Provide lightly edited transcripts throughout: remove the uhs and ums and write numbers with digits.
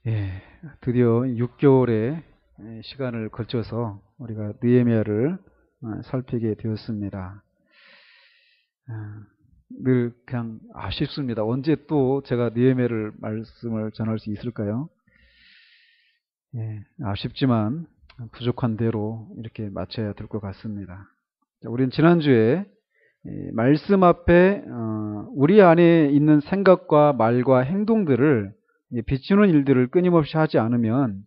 예, 드디어 6개월의 시간을 거쳐서 우리가 느헤미야를 살피게 되었습니다. 늘 그냥 아쉽습니다. 언제 또 제가 느헤미야를 말씀을 전할 수 있을까요? 예, 아쉽지만 부족한 대로 이렇게 마쳐야 될 것 같습니다. 자, 우리는 지난주에 말씀 앞에 우리 안에 있는 생각과 말과 행동들을 비추는 일들을 끊임없이 하지 않으면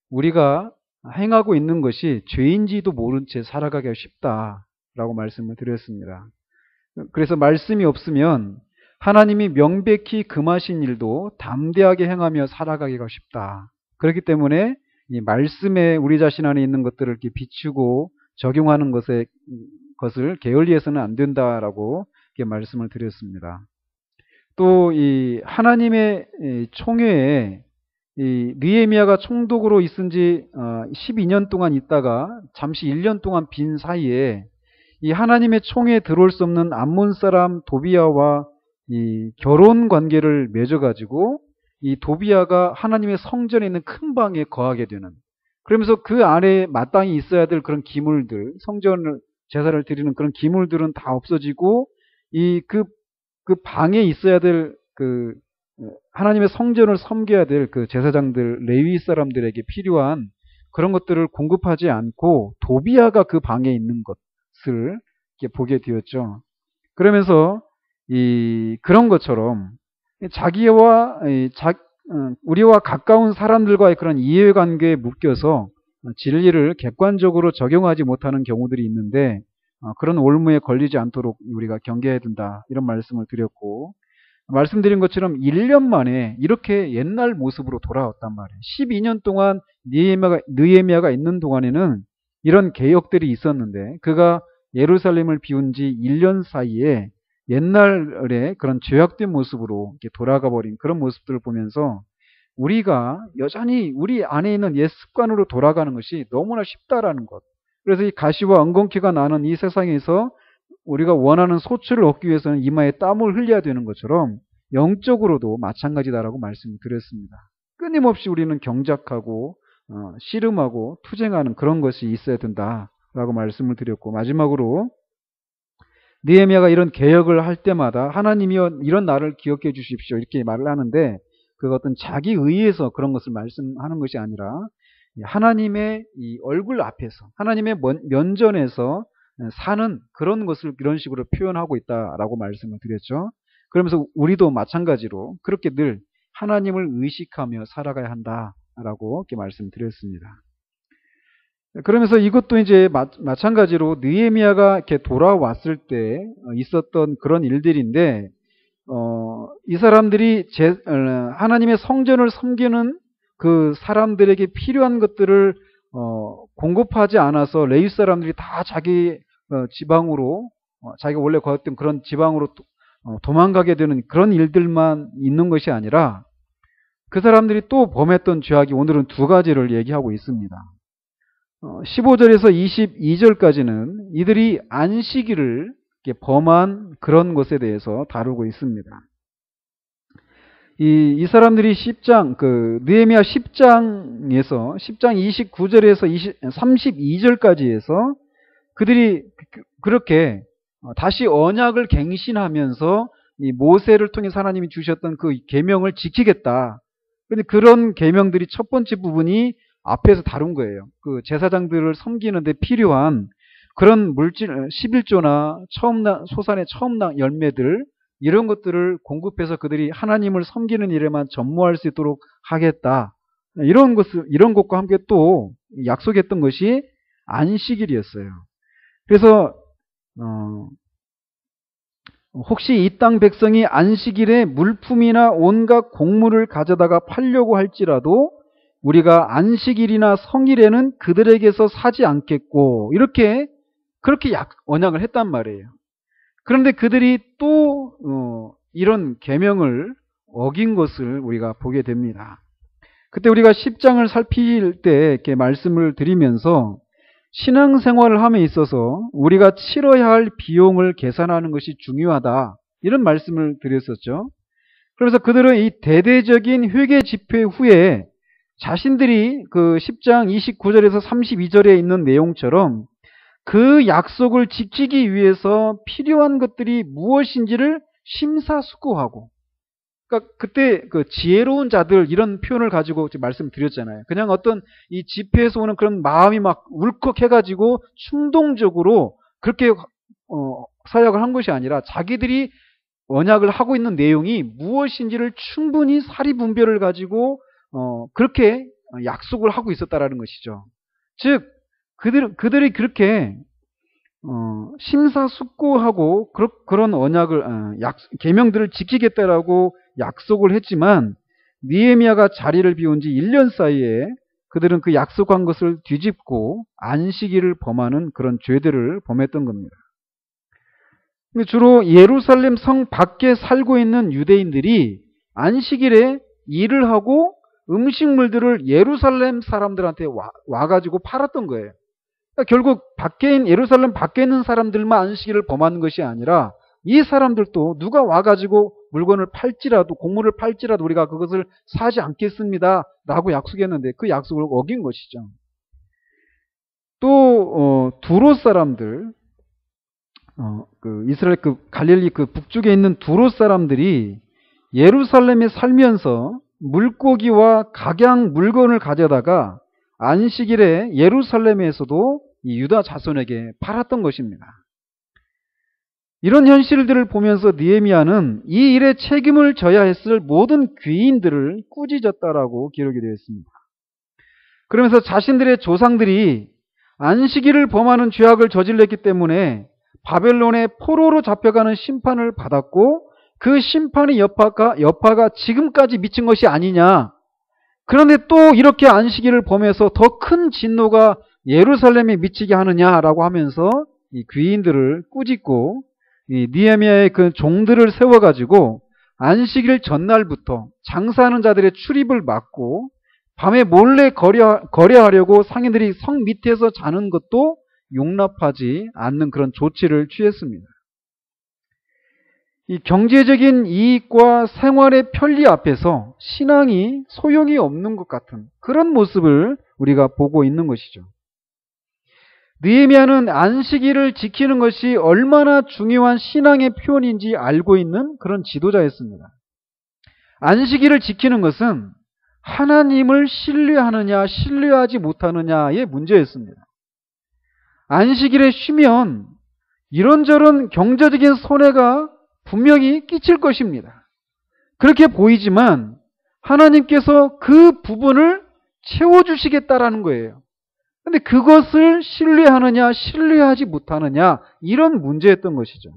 우리가 행하고 있는 것이 죄인지도 모른 채 살아가기가 쉽다라고 말씀을 드렸습니다. 그래서 말씀이 없으면 하나님이 명백히 금하신 일도 담대하게 행하며 살아가기가 쉽다. 그렇기 때문에 이 말씀에 우리 자신 안에 있는 것들을 이렇게 비추고 적용하는 것을 게을리해서는 안 된다라고 이렇게 말씀을 드렸습니다. 또 이 하나님의 총회에 이 느헤미야가 총독으로 있은 지 12년 동안 있다가 잠시 1년 동안 빈 사이에 이 하나님의 총회에 들어올 수 없는 암몬 사람 도비야와 이 결혼 관계를 맺어가지고 이 도비야가 하나님의 성전에 있는 큰 방에 거하게 되는, 그러면서 그 안에 마땅히 있어야 될 그런 기물들, 성전을 제사를 드리는 그런 기물들은 다 없어지고 그 방에 있어야 될 하나님의 성전을 섬겨야 될 그 제사장들, 레위 사람들에게 필요한 그런 것들을 공급하지 않고 도비야가 그 방에 있는 것을 이렇게 보게 되었죠. 그러면서 그런 것처럼 우리와 가까운 사람들과의 그런 이해관계에 묶여서 진리를 객관적으로 적용하지 못하는 경우들이 있는데, 그런 올무에 걸리지 않도록 우리가 경계해야 된다, 이런 말씀을 드렸고, 말씀드린 것처럼 1년 만에 이렇게 옛날 모습으로 돌아왔단 말이에요. 12년 동안 느헤미야가 있는 동안에는 이런 개혁들이 있었는데, 그가 예루살렘을 비운 지 1년 사이에 옛날에 그런 죄악된 모습으로 이렇게 돌아가 버린 그런 모습들을 보면서 우리가 여전히 우리 안에 있는 옛 습관으로 돌아가는 것이 너무나 쉽다라는 것. 그래서 이 가시와 엉겅퀴가 나는 이 세상에서 우리가 원하는 소출을 얻기 위해서는 이마에 땀을 흘려야 되는 것처럼 영적으로도 마찬가지다라고 말씀드렸습니다. 끊임없이 우리는 경작하고 씨름하고 투쟁하는 그런 것이 있어야 된다라고 말씀을 드렸고, 마지막으로 느헤미야가 이런 개혁을 할 때마다 하나님이여 이런 나를 기억해 주십시오, 이렇게 말을 하는데, 그 어떤 자기 의에서 그런 것을 말씀하는 것이 아니라 하나님의 이 얼굴 앞에서, 하나님의 면전에서 사는 그런 것을 이런 식으로 표현하고 있다라고 말씀을 드렸죠. 그러면서 우리도 마찬가지로 그렇게 늘 하나님을 의식하며 살아가야 한다라고 이렇게 말씀드렸습니다. 그러면서 이것도 이제 마찬가지로 느헤미야가 이렇게 돌아왔을 때 있었던 그런 일들인데, 이 사람들이 하나님의 성전을 섬기는 그 사람들에게 필요한 것들을 공급하지 않아서 레위 사람들이 다 자기 지방으로, 자기가 원래 거했던 그런 지방으로 도망가게 되는 그런 일들만 있는 것이 아니라, 그 사람들이 또 범했던 죄악이 오늘은 두 가지를 얘기하고 있습니다. 15절에서 22절까지는 이들이 안식일을 범한 그런 것에 대해서 다루고 있습니다. 이 사람들이 느헤미야 10장에서 10장 29절에서 32절까지 해서 그들이 그렇게 다시 언약을 갱신하면서 이 모세를 통해 하나님이 주셨던 그 계명을 지키겠다. 근데 그런 계명들이 첫 번째 부분이 앞에서 다룬 거예요. 그 제사장들을 섬기는데 필요한 그런 물질, 11조나 소산의 처음 열매들, 이런 것들을 공급해서 그들이 하나님을 섬기는 일에만 전무할 수 있도록 하겠다. 이런 것과 함께 또 약속했던 것이 안식일이었어요. 그래서 혹시 이 땅 백성이 안식일에 물품이나 온갖 곡물을 가져다가 팔려고 할지라도 우리가 안식일이나 성일에는 그들에게서 사지 않겠고, 그렇게 언약을 했단 말이에요. 그런데 그들이 또 이런 계명을 어긴 것을 우리가 보게 됩니다. 그때 우리가 10장을 살필 때 이렇게 말씀을 드리면서 신앙생활을 함에 있어서 우리가 치러야 할 비용을 계산하는 것이 중요하다, 이런 말씀을 드렸었죠. 그래서 그들은 이 대대적인 회개 집회 후에 자신들이 그 10장 29절에서 32절에 있는 내용처럼 그 약속을 지키기 위해서 필요한 것들이 무엇인지를 심사숙고하고, 그러니까 그때 그 지혜로운 자들 이런 표현을 가지고 말씀드렸잖아요. 그냥 어떤 이 집회에서 오는 그런 마음이 막 울컥해가지고 충동적으로 그렇게 사역을 한 것이 아니라 자기들이 언약을 하고 있는 내용이 무엇인지를 충분히 사리분별을 가지고 그렇게 약속을 하고 있었다라는 것이죠. 즉 그들이 그렇게 심사숙고하고 그런 언약을 계명들을 지키겠다라고 약속을 했지만 느헤미야가 자리를 비운 지 1년 사이에 그들은 그 약속한 것을 뒤집고 안식일을 범하는 그런 죄들을 범했던 겁니다. 주로 예루살렘 성 밖에 살고 있는 유대인들이 안식일에 일을 하고 음식물들을 예루살렘 사람들한테 와가지고 팔았던 거예요. 그러니까 결국 예루살렘 밖에 있는 사람들만 안식일을 범하는 것이 아니라 이 사람들도 누가 와가지고 물건을 팔지라도, 곡물을 팔지라도 우리가 그것을 사지 않겠습니다 라고 약속했는데 그 약속을 어긴 것이죠. 또 두로 사람들, 이스라엘 갈릴리 북쪽에 있는 두로 사람들이 예루살렘에 살면서 물고기와 각양 물건을 가져다가 안식일에 예루살렘에서도 이 유다 자손에게 팔았던 것입니다. 이런 현실들을 보면서 느헤미야는 이 일에 책임을 져야 했을 모든 귀인들을 꾸짖었다라고 기록이 되어 있습니다. 그러면서 자신들의 조상들이 안식일을 범하는 죄악을 저질렀기 때문에 바벨론의 포로로 잡혀가는 심판을 받았고 그 심판의 여파가 지금까지 미친 것이 아니냐. 그런데 또 이렇게 안식일을 범해서 더 큰 진노가 예루살렘에 미치게 하느냐라고 하면서 이 귀인들을 꾸짖고 이 느헤미야의 그 종들을 세워가지고 안식일 전날부터 장사하는 자들의 출입을 막고 밤에 몰래 거래하려고 상인들이 성 밑에서 자는 것도 용납하지 않는 그런 조치를 취했습니다. 이 경제적인 이익과 생활의 편리 앞에서 신앙이 소용이 없는 것 같은 그런 모습을 우리가 보고 있는 것이죠. 느헤미야는 안식일을 지키는 것이 얼마나 중요한 신앙의 표현인지 알고 있는 그런 지도자였습니다. 안식일을 지키는 것은 하나님을 신뢰하느냐 신뢰하지 못하느냐의 문제였습니다. 안식일에 쉬면 이런저런 경제적인 손해가 분명히 끼칠 것입니다. 그렇게 보이지만 하나님께서 그 부분을 채워주시겠다라는 거예요. 그런데 그것을 신뢰하느냐 신뢰하지 못하느냐 이런 문제였던 것이죠.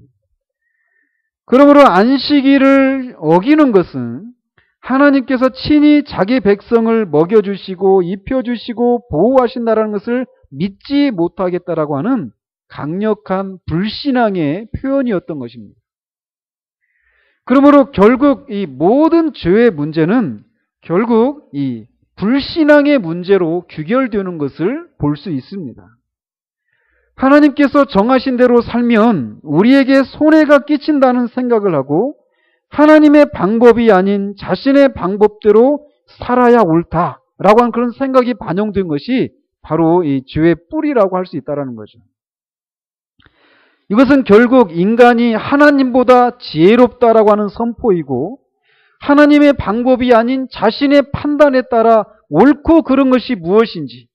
그러므로 안식일을 어기는 것은 하나님께서 친히 자기 백성을 먹여주시고 입혀주시고 보호하신다는 것을 믿지 못하겠다라고 하는 강력한 불신앙의 표현이었던 것입니다. 그러므로 결국 이 모든 죄의 문제는 결국 이 불신앙의 문제로 귀결되는 것을 볼 수 있습니다. 하나님께서 정하신 대로 살면 우리에게 손해가 끼친다는 생각을 하고 하나님의 방법이 아닌 자신의 방법대로 살아야 옳다라고 하는 그런 생각이 반영된 것이 바로 이 죄의 뿌리라고 할 수 있다는 거죠. 이것은 결국 인간이 하나님보다 지혜롭다라고 하는 선포이고 하나님의 방법이 아닌 자신의 판단에 따라 옳고 그른 것이 무엇인지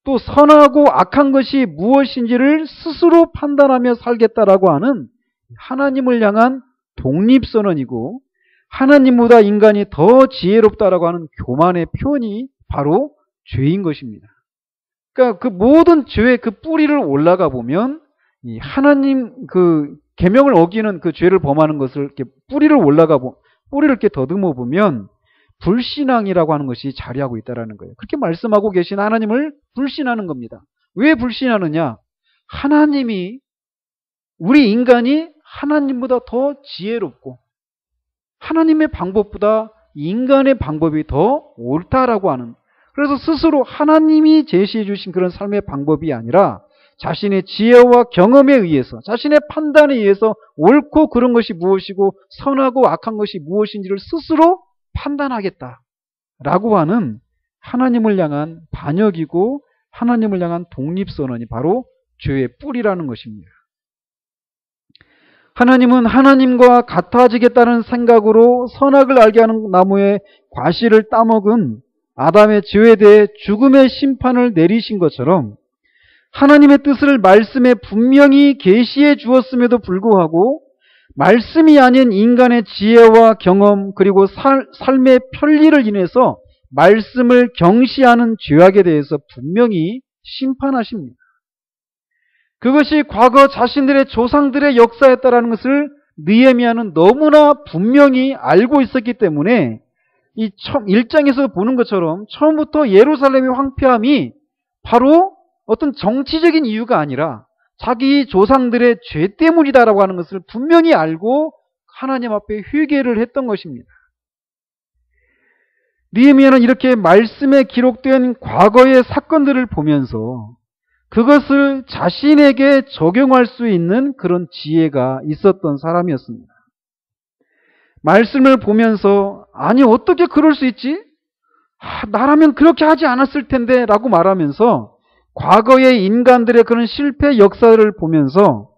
또 선하고 악한 것이 무엇인지를 스스로 판단하며 살겠다라고 하는 하나님을 향한 독립선언이고 하나님보다 인간이 더 지혜롭다라고 하는 교만의 표현이 바로 죄인 것입니다. 그러니까 그 모든 죄의 그 뿌리를 올라가 보면 이 하나님 그 계명을 어기는 그 죄를 범하는 것을 이렇게 뿌리를 이렇게 더듬어 보면 불신앙이라고 하는 것이 자리하고 있다라는 거예요. 그렇게 말씀하고 계신 하나님을 불신하는 겁니다. 왜 불신하느냐? 우리 인간이 하나님보다 더 지혜롭고 하나님의 방법보다 인간의 방법이 더 옳다라고 하는, 그래서 스스로 하나님이 제시해 주신 그런 삶의 방법이 아니라 자신의 지혜와 경험에 의해서 자신의 판단에 의해서 옳고 그른 것이 무엇이고 선하고 악한 것이 무엇인지를 스스로 판단하겠다라고 하는 하나님을 향한 반역이고 하나님을 향한 독립선언이 바로 죄의 뿌리라는 것입니다. 하나님은 하나님과 같아지겠다는 생각으로 선악을 알게 하는 나무의 과실을 따먹은 아담의 죄에 대해 죽음의 심판을 내리신 것처럼 하나님의 뜻을 말씀에 분명히 계시해 주었음에도 불구하고 말씀이 아닌 인간의 지혜와 경험 그리고 삶의 편리를 인해서 말씀을 경시하는 죄악에 대해서 분명히 심판하십니다. 그것이 과거 자신들의 조상들의 역사였다라는 것을 느헤미야는 너무나 분명히 알고 있었기 때문에 이 1장에서 보는 것처럼 처음부터 예루살렘의 황폐함이 바로 어떤 정치적인 이유가 아니라 자기 조상들의 죄 때문이다라고 하는 것을 분명히 알고 하나님 앞에 회개를 했던 것입니다. 느헤미야는 이렇게 말씀에 기록된 과거의 사건들을 보면서 그것을 자신에게 적용할 수 있는 그런 지혜가 있었던 사람이었습니다. 말씀을 보면서 아니 어떻게 그럴 수 있지? 나라면 그렇게 하지 않았을 텐데 라고 말하면서 과거의 인간들의 그런 실패 역사를 보면서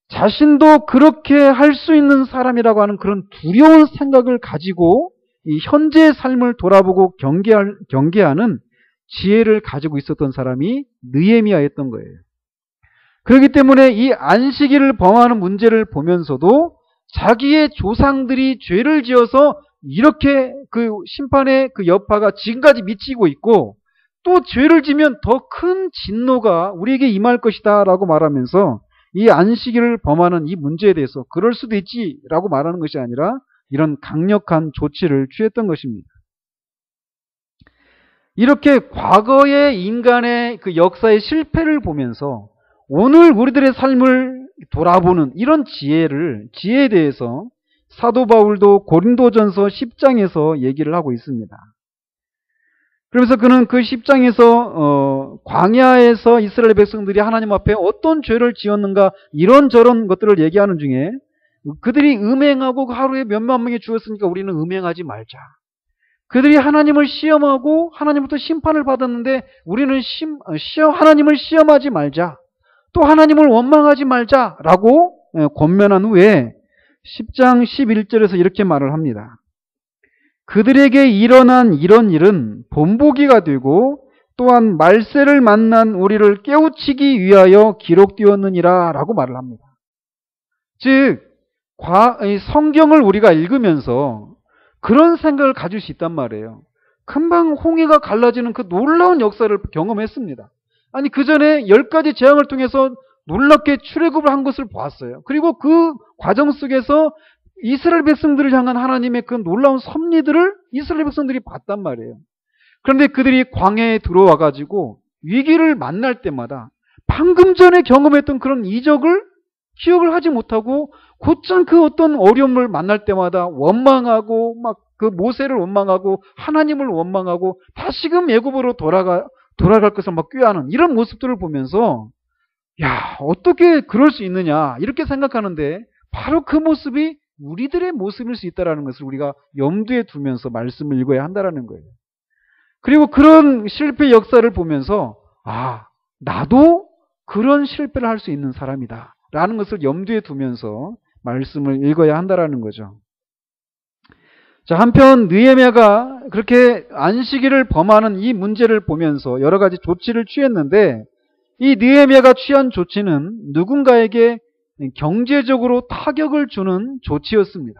자신도 그렇게 할 수 있는 사람이라고 하는 그런 두려운 생각을 가지고 이 현재의 삶을 돌아보고 경계하는 지혜를 가지고 있었던 사람이 느헤미야였던 거예요. 그렇기 때문에 이 안식일을 범하는 문제를 보면서도 자기의 조상들이 죄를 지어서 이렇게 그 심판의 그 여파가 지금까지 미치고 있고 또 죄를 지면 더 큰 진노가 우리에게 임할 것이다 라고 말하면서 이 안식일을 범하는 이 문제에 대해서 그럴 수도 있지 라고 말하는 것이 아니라 이런 강력한 조치를 취했던 것입니다. 이렇게 과거의 인간의 그 역사의 실패를 보면서 오늘 우리들의 삶을 돌아보는 이런 지혜에 대해서 사도 바울도 고린도전서 10장에서 얘기를 하고 있습니다. 그러면서 그는 그 10장에서 광야에서 이스라엘 백성들이 하나님 앞에 어떤 죄를 지었는가 이런저런 것들을 얘기하는 중에 그들이 음행하고 하루에 몇만 명이 죽었으니까 우리는 음행하지 말자. 그들이 하나님을 시험하고 하나님부터 심판을 받았는데 우리는 하나님을 시험하지 말자. 또 하나님을 원망하지 말자라고 권면한 후에 10장 11절에서 이렇게 말을 합니다. 그들에게 일어난 이런 일은 본보기가 되고 또한 말세를 만난 우리를 깨우치기 위하여 기록되었느니라 라고 말을 합니다. 즉 성경을 우리가 읽으면서 그런 생각을 가질 수 있단 말이에요. 금방 홍해가 갈라지는 그 놀라운 역사를 경험했습니다. 아니 그 전에 10가지 재앙을 통해서 놀랍게 출애굽을 한 것을 보았어요. 그리고 그 과정 속에서 이스라엘 백성들을 향한 하나님의 그 놀라운 섭리들을 이스라엘 백성들이 봤단 말이에요. 그런데 그들이 광야에 들어와 가지고 위기를 만날 때마다 방금 전에 경험했던 그런 이적을 기억을 하지 못하고 곧장 그 어떤 어려움을 만날 때마다 원망하고 막 그 모세를 원망하고 하나님을 원망하고 다시금 애굽으로 돌아갈 것을 막 꾀하는 이런 모습들을 보면서 야 어떻게 그럴 수 있느냐 이렇게 생각하는데 바로 그 모습이 우리들의 모습일 수 있다는 것을 우리가 염두에 두면서 말씀을 읽어야 한다는 거예요. 그리고 그런 실패 역사를 보면서 나도 그런 실패를 할 수 있는 사람이다 라는 것을 염두에 두면서 말씀을 읽어야 한다는 거죠. 자, 한편 느헤미야가 그렇게 안식일을 범하는 이 문제를 보면서 여러 가지 조치를 취했는데 이 느헤미야가 취한 조치는 누군가에게 경제적으로 타격을 주는 조치였습니다.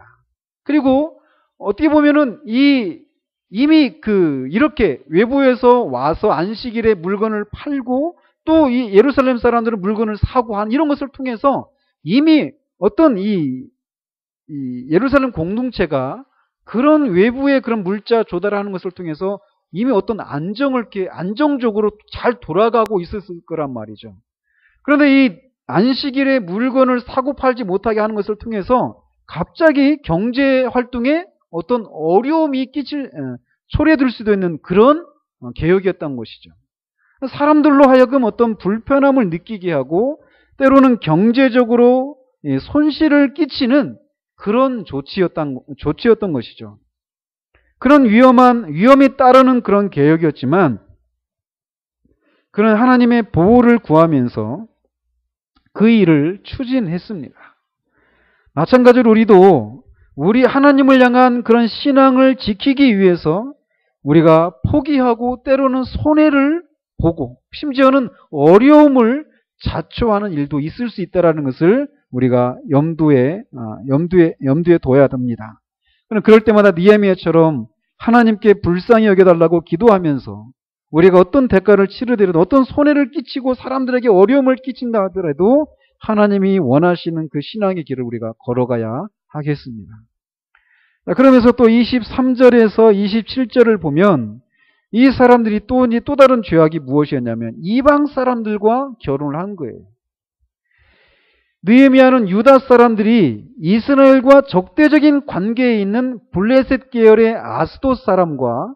그리고 어떻게 보면은 이미 이렇게 외부에서 와서 안식일에 물건을 팔고 또 이 예루살렘 사람들은 물건을 사고 한 이런 것을 통해서 이미 어떤 이 예루살렘 공동체가 그런 외부의 그런 물자 조달하는 것을 통해서 이미 어떤 안정적으로 잘 돌아가고 있었을 거란 말이죠. 그런데 이 안식일에 물건을 사고 팔지 못하게 하는 것을 통해서 갑자기 경제 활동에 어떤 어려움이 초래될 수도 있는 그런 개혁이었던 것이죠. 사람들로 하여금 어떤 불편함을 느끼게 하고 때로는 경제적으로 손실을 끼치는 그런 조치였던 것이죠. 그런 위험이 따르는 그런 계획이었지만 그런 하나님의 보호를 구하면서 그 일을 추진했습니다. 마찬가지로 우리 하나님을 향한 그런 신앙을 지키기 위해서 우리가 포기하고 때로는 손해를 보고 심지어는 어려움을 자초하는 일도 있을 수 있다는 것을 우리가 염두에 둬야 됩니다. 그럴 때마다 느헤미야처럼 하나님께 불쌍히 여겨달라고 기도하면서 우리가 어떤 대가를 치르더라도 어떤 손해를 끼치고 사람들에게 어려움을 끼친다 하더라도 하나님이 원하시는 그 신앙의 길을 우리가 걸어가야 하겠습니다. 그러면서 또 23절에서 27절을 보면 이 사람들이 또 다른 죄악이 무엇이었냐면 이방 사람들과 결혼을 한 거예요. 느헤미야는 유다 사람들이 이스라엘과 적대적인 관계에 있는 블레셋 계열의 아스돗 사람과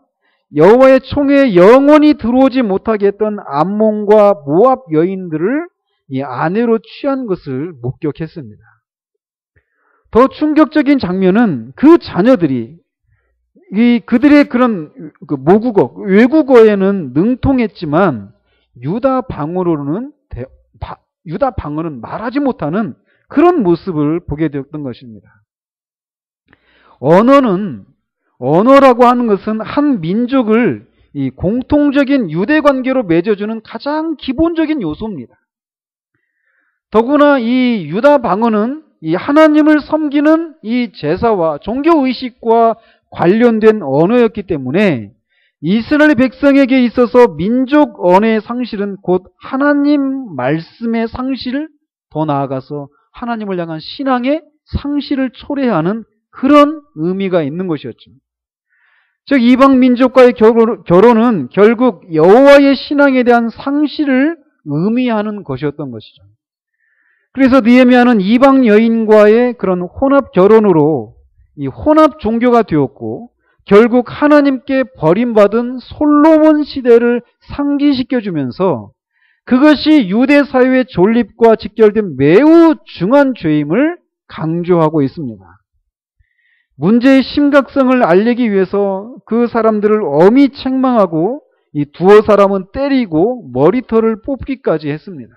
여호와의 총회에 영원히 들어오지 못하게 했던 암몬과 모압 여인들을 이 아내로 취한 것을 목격했습니다. 더 충격적인 장면은 그 자녀들이 그들의 그런 모국어, 외국어에는 능통했지만 유다 방언으로는 유다 방언은 말하지 못하는 그런 모습을 보게 되었던 것입니다. 언어라고 하는 것은 한 민족을 이 공통적인 유대 관계로 맺어주는 가장 기본적인 요소입니다. 더구나 이 유다 방언은 이 하나님을 섬기는 이 제사와 종교 의식과 관련된 언어였기 때문에 이스라엘 백성에게 있어서 민족 언어의 상실은 곧 하나님 말씀의 상실, 더 나아가서 하나님을 향한 신앙의 상실을 초래하는 그런 의미가 있는 것이었죠. 즉 이방 민족과의 결혼은 결국 여호와의 신앙에 대한 상실을 의미하는 것이었던 것이죠. 그래서 느헤미야는 이방 여인과의 그런 혼합 결혼으로 이 혼합 종교가 되었고 결국 하나님께 버림받은 솔로몬 시대를 상기시켜주면서 그것이 유대 사회의 존립과 직결된 매우 중한 죄임을 강조하고 있습니다. 문제의 심각성을 알리기 위해서 그 사람들을 엄히 책망하고 이 두어 사람은 때리고 머리털을 뽑기까지 했습니다.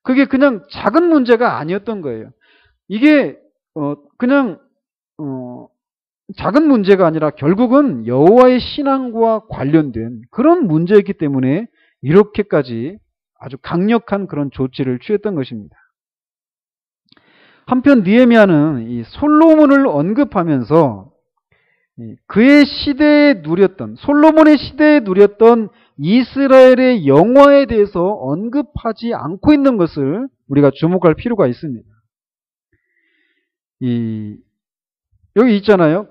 그게 그냥 작은 문제가 아니었던 거예요. 이게 그냥 작은 문제가 아니라 결국은 여호와의 신앙과 관련된 그런 문제였기 때문에 이렇게까지 아주 강력한 그런 조치를 취했던 것입니다. 한편 느헤미야는 이 솔로몬을 언급하면서 그의 시대에 누렸던 솔로몬의 시대에 누렸던 이스라엘의 영화에 대해서 언급하지 않고 있는 것을 우리가 주목할 필요가 있습니다. 여기 있잖아요.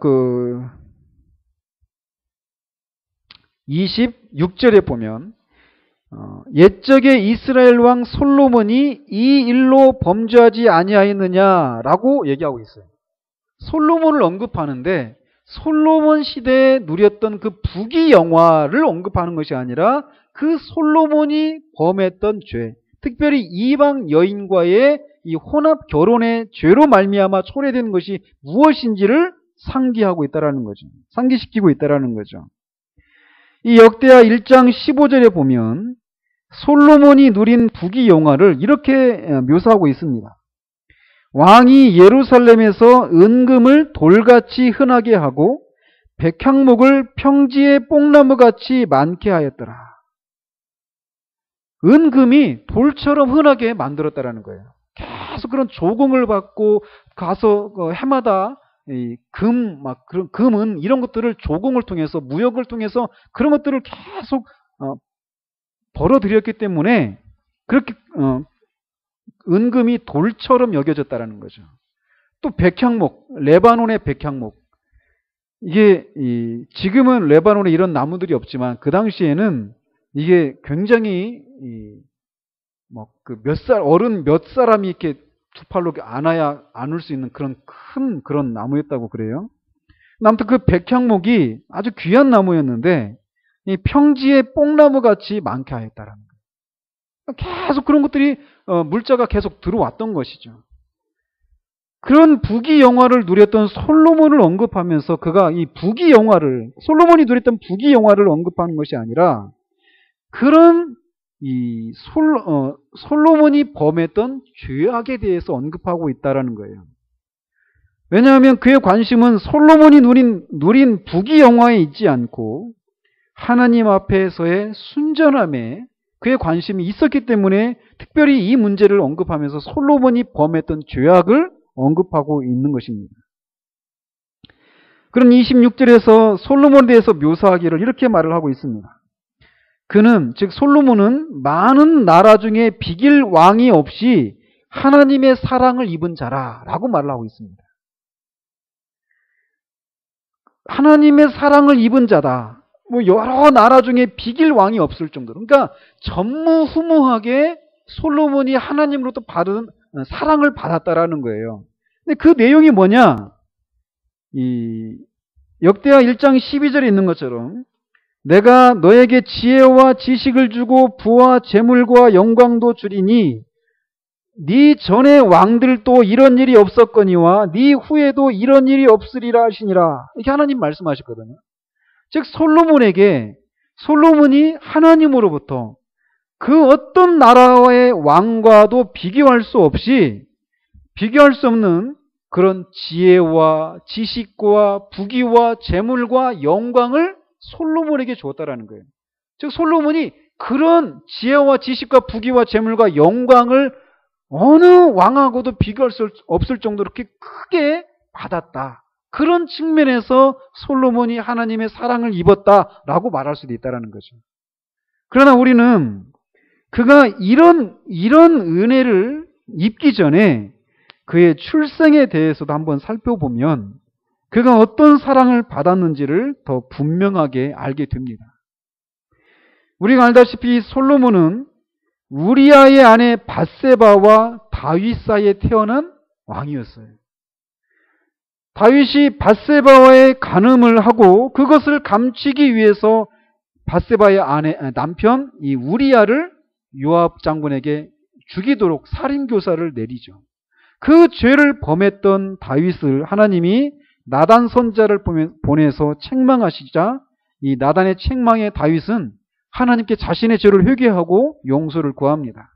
26절에 보면 옛적의 이스라엘 왕 솔로몬이 이 일로 범죄하지 아니하였느냐라고 얘기하고 있어요. 솔로몬을 언급하는데 솔로몬 시대에 누렸던 그 부귀 영화를 언급하는 것이 아니라 그 솔로몬이 범했던 죄, 특별히 이방 여인과의 이 혼합 결혼의 죄로 말미암아 초래된 것이 무엇인지를 상기하고 있다라는 거죠. 상기시키고 있다라는 거죠. 이 역대하 1장 15절에 보면 솔로몬이 누린 부귀 영화를 이렇게 묘사하고 있습니다. 왕이 예루살렘에서 은금을 돌같이 흔하게 하고 백향목을 평지의 뽕나무같이 많게 하였더라. 은금이 돌처럼 흔하게 만들었다라는 거예요. 계속 그런 조공을 받고 가서 해마다 그런 금은 이런 것들을 조공을 통해서 무역을 통해서 그런 것들을 계속 벌어들였기 때문에 그렇게 은금이 돌처럼 여겨졌다라는 거죠. 또 백향목, 레바논의 백향목. 이게 지금은 레바논에 이런 나무들이 없지만 그 당시에는 이게 굉장히 어른 몇 사람이 이렇게 두 팔로 안을 수 있는 그런 나무였다고 그래요. 아무튼 그 백향목이 아주 귀한 나무였는데 이 평지의 뽕나무 같이 많게 하였다라는 거예요. 계속 그런 것들이 물자가 계속 들어왔던 것이죠. 그런 부귀영화를 누렸던 솔로몬을 언급하면서 그가 이 부귀영화를, 솔로몬이 누렸던 부귀영화를 언급하는 것이 아니라 그런 이 솔로몬이 범했던 죄악에 대해서 언급하고 있다라는 거예요. 왜냐하면 그의 관심은 솔로몬이 누린 부귀영화에 있지 않고 하나님 앞에서의 순전함에 그의 관심이 있었기 때문에 특별히 이 문제를 언급하면서 솔로몬이 범했던 죄악을 언급하고 있는 것입니다. 그럼 26절에서 솔로몬에 대해서 묘사하기를 이렇게 말을 하고 있습니다. 그는, 즉 솔로몬은 많은 나라 중에 비길 왕이 없이 하나님의 사랑을 입은 자라라고 말을 하고 있습니다. 하나님의 사랑을 입은 자다. 여러 나라 중에 비길 왕이 없을 정도로. 그러니까 전무후무하게 솔로몬이 하나님으로부터 받은 사랑을 받았다라는 거예요. 근데 그 내용이 뭐냐? 이 역대하 1장 12절에 있는 것처럼 내가 너에게 지혜와 지식을 주고 부와 재물과 영광도 주리니 네 전에 왕들도 이런 일이 없었거니와 네 후에도 이런 일이 없으리라 하시니라. 이렇게 하나님 말씀하셨거든요. 즉 솔로몬이 하나님으로부터 그 어떤 나라의 왕과도 비교할 수 없는 그런 지혜와 지식과 부귀와 재물과 영광을 솔로몬에게 주었다라는 거예요. 즉 솔로몬이 그런 지혜와 지식과 부귀와 재물과 영광을 어느 왕하고도 비교할 수 없을 정도로 그렇게 크게 받았다. 그런 측면에서 솔로몬이 하나님의 사랑을 입었다라고 말할 수도 있다는 거죠. 그러나 우리는 그가 이런 은혜를 입기 전에 그의 출생에 대해서도 한번 살펴보면 그가 어떤 사랑을 받았는지를 더 분명하게 알게 됩니다. 우리가 알다시피 솔로몬은 우리아의 아내 밧세바와 다윗 사이에 태어난 왕이었어요. 다윗이 밧세바와의 간음을 하고 그것을 감추기 위해서 밧세바의 남편 이 우리아를 요압 장군에게 죽이도록 살인교사를 내리죠. 그 죄를 범했던 다윗을 하나님이 나단 선지자를 보내서 책망하시자 이 나단의 책망에 다윗은 하나님께 자신의 죄를 회개하고 용서를 구합니다.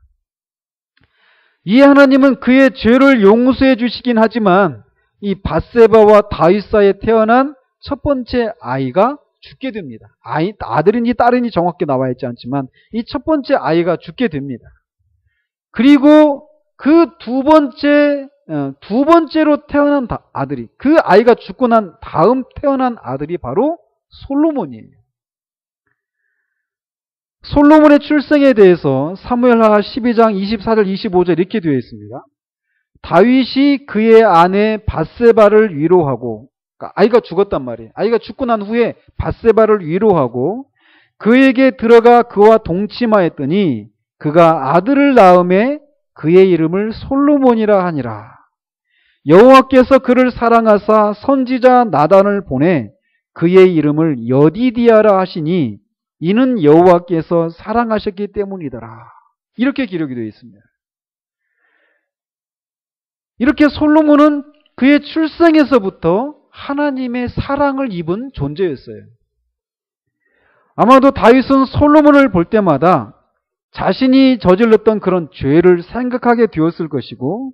이 하나님은 그의 죄를 용서해 주시긴 하지만 이 밧세바와 다윗 사이에 태어난 첫 번째 아이가 죽게 됩니다. 아들인지 딸인지 정확히 나와 있지 않지만 이 첫 번째 아이가 죽게 됩니다. 그리고 그 두 번째로 태어난 아들이, 그 아이가 죽고 난 다음 태어난 아들이 바로 솔로몬이에요. 솔로몬의 출생에 대해서 사무엘하 12장 24절 25절 이렇게 되어 있습니다. 다윗이 그의 아내 밧세바를 위로하고, 그러니까 아이가 죽었단 말이에요. 아이가 죽고 난 후에 밧세바를 위로하고 그에게 들어가 그와 동침하였더니 그가 아들을 낳음에 그의 이름을 솔로몬이라 하니라. 여호와께서 그를 사랑하사 선지자 나단을 보내 그의 이름을 여디디아라 하시니 이는 여호와께서 사랑하셨기 때문이더라. 이렇게 기록이 되어 있습니다. 이렇게 솔로몬은 그의 출생에서부터 하나님의 사랑을 입은 존재였어요. 아마도 다윗은 솔로몬을 볼 때마다 자신이 저질렀던 그런 죄를 생각하게 되었을 것이고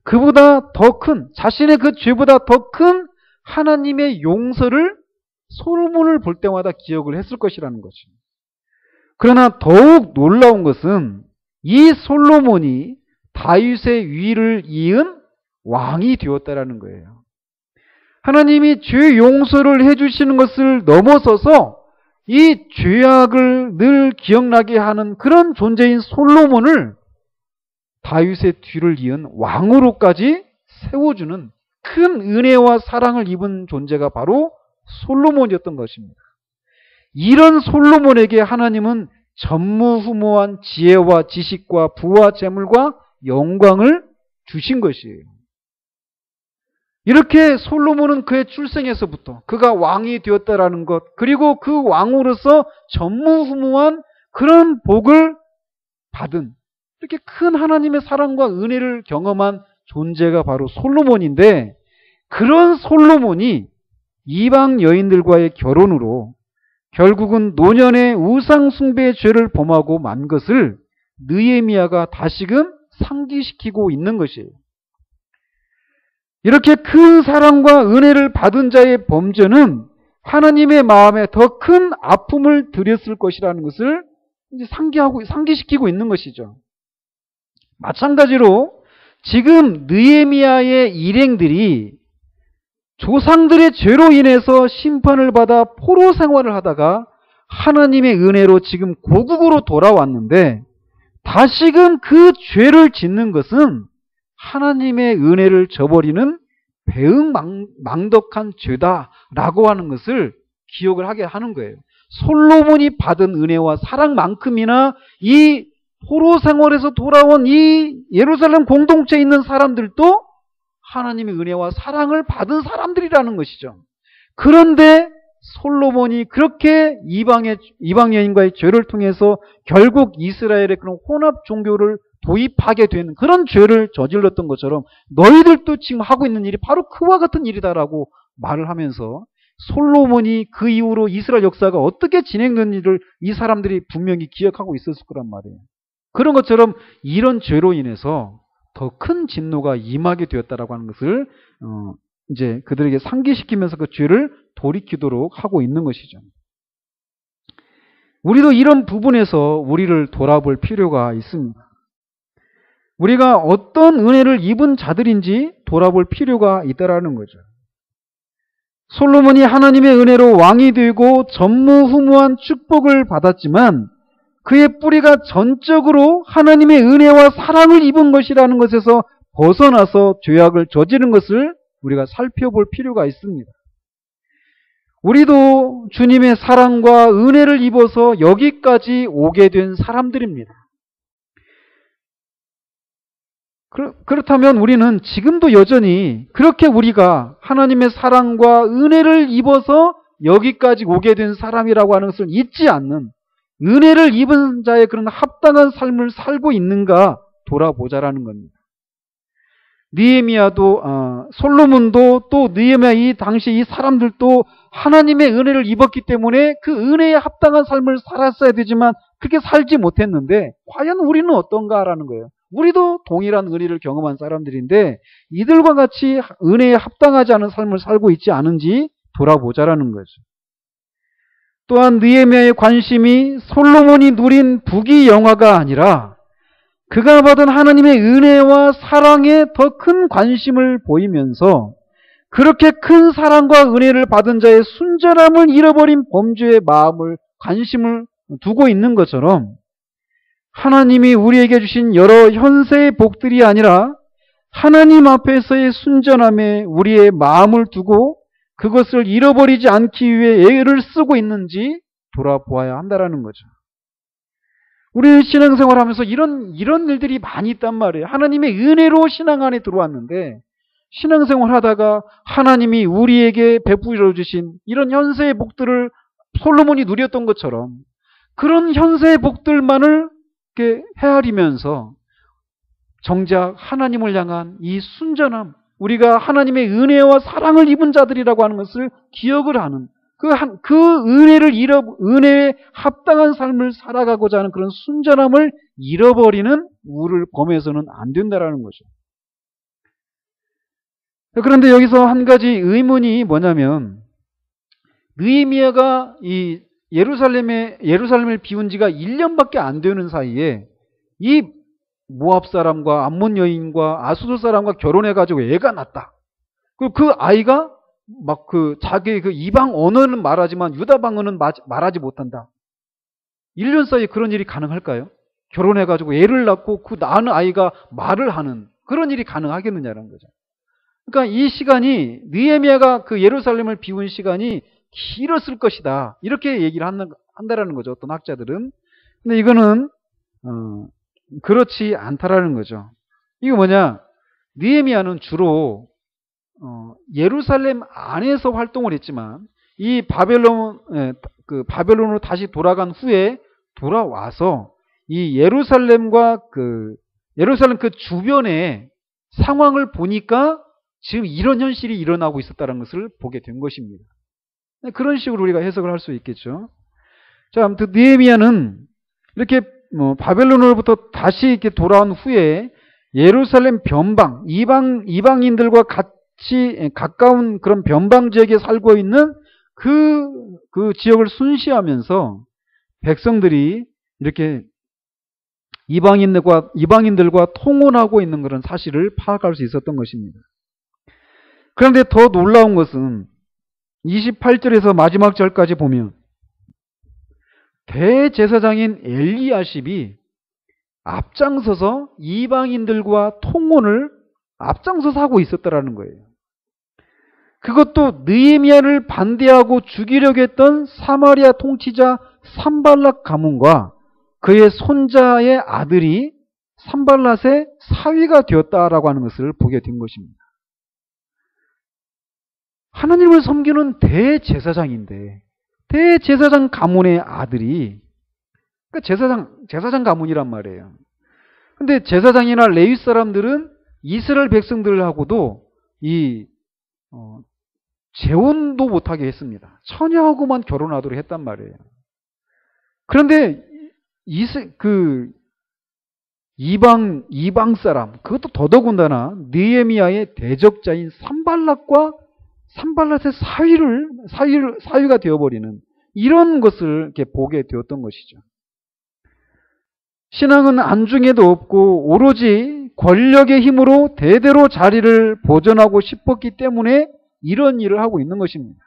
그보다 더 큰, 자신의 그 죄보다 더 큰 하나님의 용서를 솔로몬을 볼 때마다 기억을 했을 것이라는 거죠. 그러나 더욱 놀라운 것은 이 솔로몬이 다윗의 위를 이은 왕이 되었다라는 거예요. 하나님이 죄 용서를 해주시는 것을 넘어서서 이 죄악을 늘 기억나게 하는 그런 존재인 솔로몬을 다윗의 뒤를 이은 왕으로까지 세워주는 큰 은혜와 사랑을 입은 존재가 바로 솔로몬이었던 것입니다. 이런 솔로몬에게 하나님은 전무후무한 지혜와 지식과 부와 재물과 영광을 주신 것이에요. 이렇게 솔로몬은 그의 출생에서부터 그가 왕이 되었다라는 것, 그리고 그 왕으로서 전무후무한 그런 복을 받은 이렇게 큰 하나님의 사랑과 은혜를 경험한 존재가 바로 솔로몬인데, 그런 솔로몬이 이방 여인들과의 결혼으로 결국은 노년의 우상 숭배의 죄를 범하고 만 것을 느헤미야가 다시금 상기시키고 있는 것이에요. 이렇게 큰 사랑과 은혜를 받은 자의 범죄는 하나님의 마음에 더 큰 아픔을 들였을 것이라는 것을 이제 상기시키고 있는 것이죠. 마찬가지로 지금 느헤미야의 일행들이 조상들의 죄로 인해서 심판을 받아 포로 생활을 하다가 하나님의 은혜로 지금 고국으로 돌아왔는데, 다시금 그 죄를 짓는 것은 하나님의 은혜를 저버리는 배은망덕한 죄다라고 하는 것을 기억을 하게 하는 거예요. 솔로몬이 받은 은혜와 사랑만큼이나 이 포로 생활에서 돌아온 이 예루살렘 공동체에 있는 사람들도 하나님의 은혜와 사랑을 받은 사람들이라는 것이죠. 그런데 솔로몬이 그렇게 이방 여인과의 죄를 통해서 결국 이스라엘의 그런 혼합 종교를 도입하게 되는 그런 죄를 저질렀던 것처럼 너희들도 지금 하고 있는 일이 바로 그와 같은 일이다라고 말을 하면서 솔로몬이 그 이후로 이스라엘 역사가 어떻게 진행된 일을 이 사람들이 분명히 기억하고 있었을 거란 말이에요. 그런 것처럼 이런 죄로 인해서 더 큰 진노가 임하게 되었다라고 하는 것을 이제 그들에게 상기시키면서 그 죄를 돌이키도록 하고 있는 것이죠. 우리도 이런 부분에서 우리를 돌아볼 필요가 있습니다. 우리가 어떤 은혜를 입은 자들인지 돌아볼 필요가 있다라는 거죠. 솔로몬이 하나님의 은혜로 왕이 되고 전무후무한 축복을 받았지만 그의 뿌리가 전적으로 하나님의 은혜와 사랑을 입은 것이라는 것에서 벗어나서 죄악을 저지른 것을 우리가 살펴볼 필요가 있습니다. 우리도 주님의 사랑과 은혜를 입어서 여기까지 오게 된 사람들입니다. 그렇다면 우리는 지금도 여전히 그렇게 우리가 하나님의 사랑과 은혜를 입어서 여기까지 오게 된 사람이라고 하는 것을 잊지 않는, 은혜를 입은 자의 그런 합당한 삶을 살고 있는가 돌아보자라는 겁니다. 느헤미야도 솔로몬도 또 느헤미야 이 당시 이 사람들도 하나님의 은혜를 입었기 때문에 그 은혜에 합당한 삶을 살았어야 되지만 그렇게 살지 못했는데 과연 우리는 어떤가라는 거예요. 우리도 동일한 은혜를 경험한 사람들인데 이들과 같이 은혜에 합당하지 않은 삶을 살고 있지 않은지 돌아보자라는 거죠. 또한 느헤미야의 관심이 솔로몬이 누린 부귀영화가 아니라 그가 받은 하나님의 은혜와 사랑에 더 큰 관심을 보이면서 그렇게 큰 사랑과 은혜를 받은 자의 순전함을 잃어버린 범죄의 마음을, 관심을 두고 있는 것처럼 하나님이 우리에게 주신 여러 현세의 복들이 아니라 하나님 앞에서의 순전함에 우리의 마음을 두고 그것을 잃어버리지 않기 위해 애를 쓰고 있는지 돌아보아야 한다는 거죠. 우리 신앙생활하면서 이런 일들이 많이 있단 말이에요. 하나님의 은혜로 신앙 안에 들어왔는데 신앙생활 하다가 하나님이 우리에게 베풀어 주신 이런 현세의 복들을 솔로몬이 누렸던 것처럼 그런 현세의 복들만을 이렇게 헤아리면서 정작 하나님을 향한 이 순전함, 우리가 하나님의 은혜와 사랑을 입은 자들이라고 하는 것을 기억을 하는 그 은혜에 합당한 삶을 살아가고자 하는 그런 순전함을 잃어버리는 우를 범해서는 안 된다라는 거죠. 그런데 여기서 한 가지 의문이 뭐냐면 느헤미야가 이 예루살렘을 비운 지가 1년밖에 안 되는 사이에 이 모압 사람과 암몬 여인과 아수도 사람과 결혼해가지고 애가 났다. 그리고 그 아이가 막 자기 이방 언어는 말하지만 유다 방언은 말하지 못한다. 1년 사이에 그런 일이 가능할까요? 결혼해가지고 애를 낳고 그 낳은 아이가 말을 하는 그런 일이 가능하겠느냐는 거죠. 그러니까 이 시간이 느헤미야가 그 예루살렘을 비운 시간이 길었을 것이다. 이렇게 얘기를 한다라는 거죠. 어떤 학자들은. 근데 이거는 그렇지 않다라는 거죠. 이거 뭐냐? 느헤미야는 주로 예루살렘 안에서 활동을 했지만 이 바벨론으로 다시 돌아간 후에 돌아와서 이 예루살렘 그 주변에 상황을 보니까 지금 이런 현실이 일어나고 있었다는 것을 보게 된 것입니다. 그런 식으로 우리가 해석을 할 수 있겠죠. 자, 아무튼 느헤미야는 이렇게 바벨론으로부터 다시 이렇게 돌아온 후에 예루살렘 변방, 이방인들과 같이 가까운 그런 변방 지역에 살고 있는 그 지역을 순시하면서 백성들이 이렇게 이방인들과 통혼하고 있는 그런 사실을 파악할 수 있었던 것입니다. 그런데 더 놀라운 것은 28절에서 마지막 절까지 보면 대제사장인 엘리야십이 앞장서서 이방인들과 통혼을 앞장서서 하고 있었다라는 거예요. 그것도 느헤미야를 반대하고 죽이려고 했던 사마리아 통치자 산발락 가문과 그의 손자의 아들이 산발랏의 사위가 되었다라고 하는 것을 보게 된 것입니다. 하나님을 섬기는 대제사장인데 대제사장 가문의 아들이 그러니까 제사장 가문이란 말이에요. 근데 제사장이나 레위 사람들은 이스라엘 백성들하고도 재혼도 못하게 했습니다. 처녀하고만 결혼하도록 했단 말이에요. 그런데 이방 사람, 그것도 더더군다나 느헤미야의 대적자인 산발랏의 사위가 되어버리는 이런 것을 이렇게 보게 되었던 것이죠. 신앙은 안중에도 없고 오로지 권력의 힘으로 대대로 자리를 보존하고 싶었기 때문에 이런 일을 하고 있는 것입니다.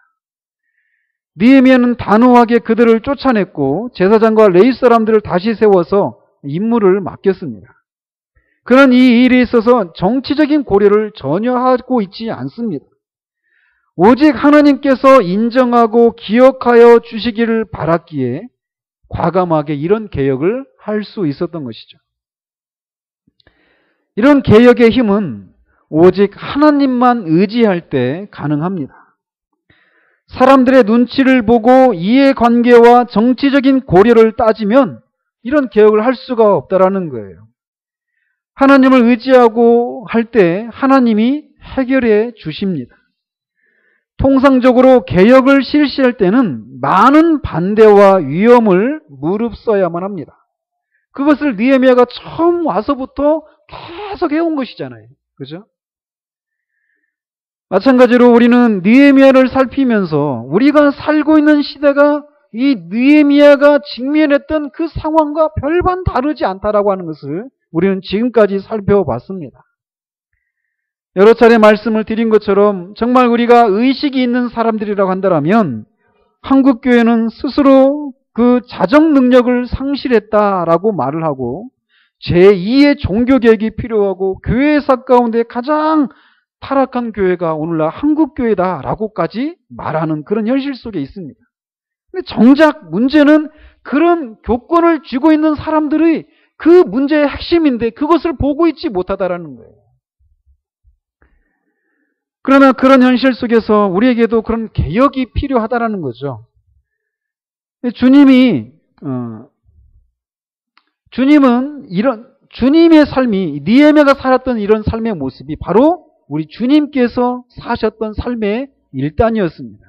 느헤미야는 단호하게 그들을 쫓아냈고 제사장과 레위 사람들을 다시 세워서 임무를 맡겼습니다. 그런 이 일에 있어서 정치적인 고려를 전혀 하고 있지 않습니다. 오직 하나님께서 인정하고 기억하여 주시기를 바랐기에 과감하게 이런 개혁을 할 수 있었던 것이죠. 이런 개혁의 힘은 오직 하나님만 의지할 때 가능합니다. 사람들의 눈치를 보고 이해관계와 정치적인 고려를 따지면 이런 개혁을 할 수가 없다라는 거예요. 하나님을 의지하고 할 때 하나님이 해결해 주십니다. 통상적으로 개혁을 실시할 때는 많은 반대와 위험을 무릅써야만 합니다. 그것을 느헤미야가 처음 와서부터 계속 해온 것이잖아요. 그죠? 마찬가지로 우리는 느헤미야를 살피면서 우리가 살고 있는 시대가 이 느헤미야가 직면했던 그 상황과 별반 다르지 않다라고 하는 것을 우리는 지금까지 살펴봤습니다. 여러 차례 말씀을 드린 것처럼 정말 우리가 의식이 있는 사람들이라고 한다면 한국교회는 스스로 그 자정 능력을 상실했다라고 말을 하고 제2의 종교개혁이 필요하고 교회사 가운데 가장 타락한 교회가 오늘날 한국교회다라고까지 말하는 그런 현실 속에 있습니다. 근데 정작 문제는 그런 교권을 쥐고 있는 사람들의 그 문제의 핵심인데 그것을 보고 있지 못하다라는 거예요. 그러나 그런 현실 속에서 우리에게도 그런 개혁이 필요하다라는 거죠. 주님은 주님의 삶이 느헤미야가 살았던 이런 삶의 모습이 바로 우리 주님께서 사셨던 삶의 일단이었습니다.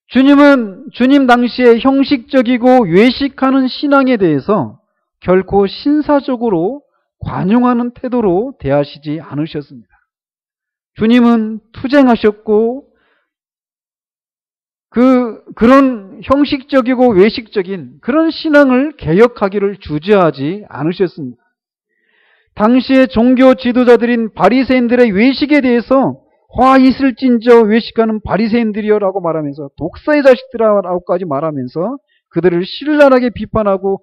주님 당시에 형식적이고 외식하는 신앙에 대해서 결코 신사적으로 관용하는 태도로 대하시지 않으셨습니다. 주님은 투쟁하셨고 그런 형식적이고 외식적인 그런 신앙을 개혁하기를 주저하지 않으셨습니다. 당시의 종교 지도자들인 바리새인들의 외식에 대해서 화 있을진저 외식하는 바리새인들이여라고 말하면서 독사의 자식들아라고까지 말하면서 그들을 신랄하게 비판하고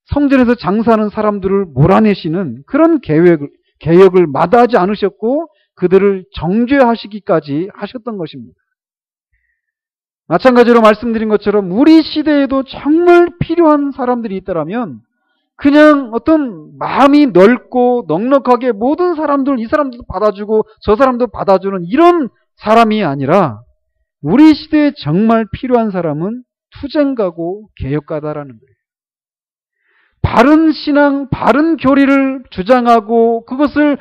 성전에서 장사하는 사람들을 몰아내시는 그런 개혁을 마다하지 않으셨고 그들을 정죄하시기까지 하셨던 것입니다. 마찬가지로 말씀드린 것처럼 우리 시대에도 정말 필요한 사람들이 있다면 그냥 어떤 마음이 넓고 넉넉하게 모든 사람들 이 사람도 받아주고 저 사람도 받아주는 이런 사람이 아니라 우리 시대에 정말 필요한 사람은 투쟁가고 개혁가다라는 거예요. 바른 신앙, 바른 교리를 주장하고 그것을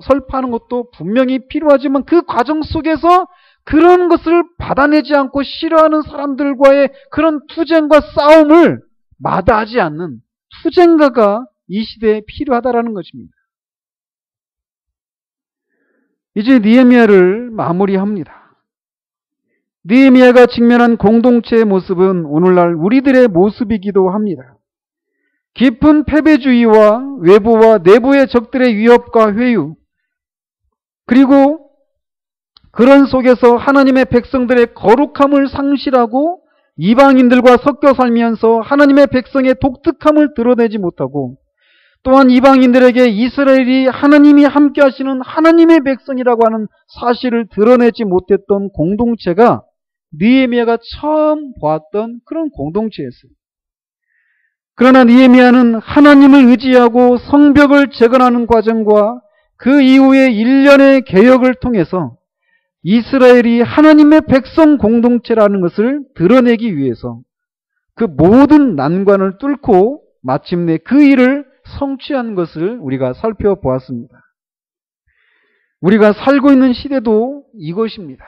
설파하는 것도 분명히 필요하지만 그 과정 속에서 그런 것을 받아내지 않고 싫어하는 사람들과의 그런 투쟁과 싸움을 마다하지 않는 투쟁가가 이 시대에 필요하다라는 것입니다. 이제 느헤미야를 마무리합니다. 느헤미야가 직면한 공동체의 모습은 오늘날 우리들의 모습이기도 합니다. 깊은 패배주의와 외부와 내부의 적들의 위협과 회유, 그리고 그런 속에서 하나님의 백성들의 거룩함을 상실하고 이방인들과 섞여 살면서 하나님의 백성의 독특함을 드러내지 못하고 또한 이방인들에게 이스라엘이 하나님이 함께 하시는 하나님의 백성이라고 하는 사실을 드러내지 못했던 공동체가 느헤미야가 처음 보았던 그런 공동체였어요. 그러나 느헤미야는 하나님을 의지하고 성벽을 재건하는 과정과 그 이후의 일련의 개혁을 통해서 이스라엘이 하나님의 백성 공동체라는 것을 드러내기 위해서 그 모든 난관을 뚫고 마침내 그 일을 성취한 것을 우리가 살펴보았습니다. 우리가 살고 있는 시대도 이것입니다.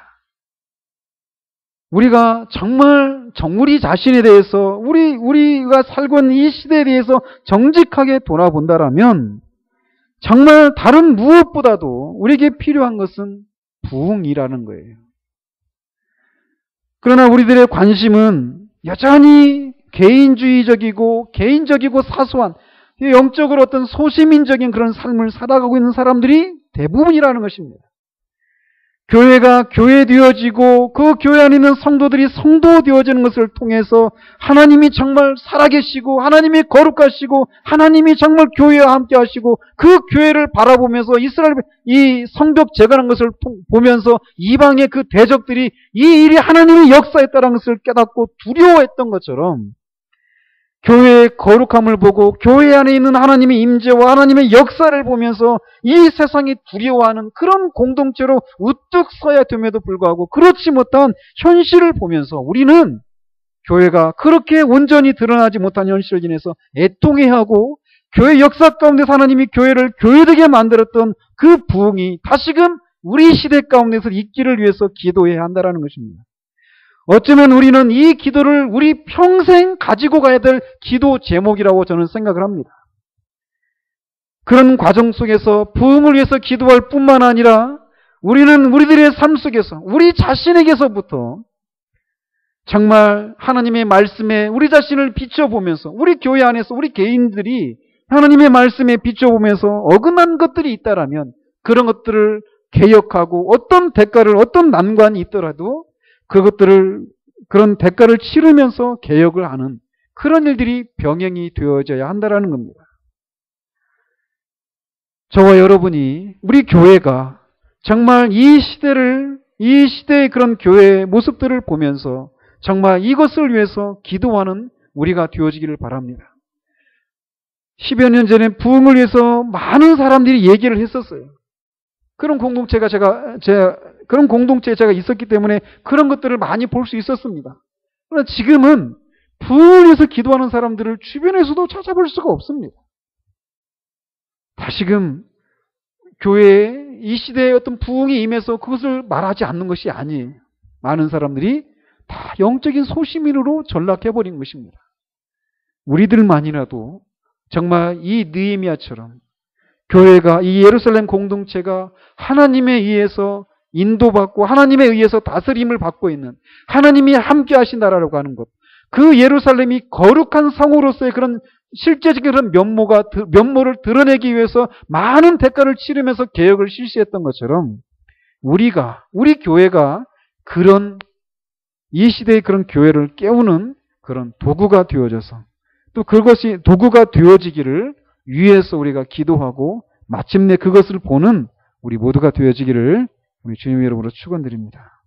우리가 정말 우리 자신에 대해서 우리가 살고 있는 이 시대에 대해서 정직하게 돌아본다라면 정말 다른 무엇보다도 우리에게 필요한 것은 부흥이라는 거예요. 그러나 우리들의 관심은 여전히 개인주의적이고 사소한 영적으로 어떤 소시민적인 그런 삶을 살아가고 있는 사람들이 대부분이라는 것입니다. 교회가 교회되어지고 그 교회 안에 있는 성도들이 성도되어지는 것을 통해서 하나님이 정말 살아계시고 하나님이 거룩하시고 하나님이 정말 교회와 함께 하시고 그 교회를 바라보면서 이스라엘 이 성벽 재건한 것을 보면서 이방의 그 대적들이 이 일이 하나님의 역사였다는 것을 깨닫고 두려워했던 것처럼 교회의 거룩함을 보고 교회 안에 있는 하나님의 임재와 하나님의 역사를 보면서 이 세상이 두려워하는 그런 공동체로 우뚝 서야 됨에도 불구하고 그렇지 못한 현실을 보면서 우리는 교회가 그렇게 온전히 드러나지 못한 현실을 인해서 애통해하고 교회 역사 가운데서 하나님이 교회를 교회되게 만들었던 그 부흥이 다시금 우리 시대 가운데서 있기를 위해서 기도해야 한다는 것입니다. 어쩌면 우리는 이 기도를 우리 평생 가지고 가야 될 기도 제목이라고 저는 생각을 합니다. 그런 과정 속에서 부흥을 위해서 기도할 뿐만 아니라 우리는 우리들의 삶 속에서 우리 자신에게서부터 정말 하나님의 말씀에 우리 자신을 비춰보면서 우리 교회 안에서 우리 개인들이 하나님의 말씀에 비춰보면서 어긋난 것들이 있다라면 그런 것들을 개혁하고 어떤 대가를 어떤 난관이 있더라도 그런 대가를 치르면서 개혁을 하는 그런 일들이 병행이 되어져야 한다는 겁니다. 저와 여러분이 우리 교회가 정말 이 시대의 그런 교회의 모습들을 보면서 정말 이것을 위해서 기도하는 우리가 되어지기를 바랍니다. 10여 년 전에 부흥을 위해서 많은 사람들이 얘기를 했었어요. 그런 공동체가 그런 공동체에 제가 있었기 때문에 그런 것들을 많이 볼 수 있었습니다. 그러나 지금은 부흥을 위해서 기도하는 사람들을 주변에서도 찾아볼 수가 없습니다. 다시금 교회에 이 시대에 어떤 부흥이 임해서 그것을 말하지 않는 것이 아니에요. 많은 사람들이 다 영적인 소시민으로 전락해버린 것입니다. 우리들만이라도 정말 이 느헤미야처럼 교회가 이 예루살렘 공동체가 하나님에 의해서 인도받고 하나님에 의해서 다스림을 받고 있는 하나님이 함께 하신다라고 하는 것, 그 예루살렘이 거룩한 성으로서의 그런 실제적인 그런 면모를 드러내기 위해서 많은 대가를 치르면서 개혁을 실시했던 것처럼 우리 교회가 그런 이 시대의 그런 교회를 깨우는 그런 도구가 되어져서 또 그것이 도구가 되어지기를 위해서 우리가 기도하고 마침내 그것을 보는 우리 모두가 되어지기를 우리 주님의 이름으로 축원드립니다.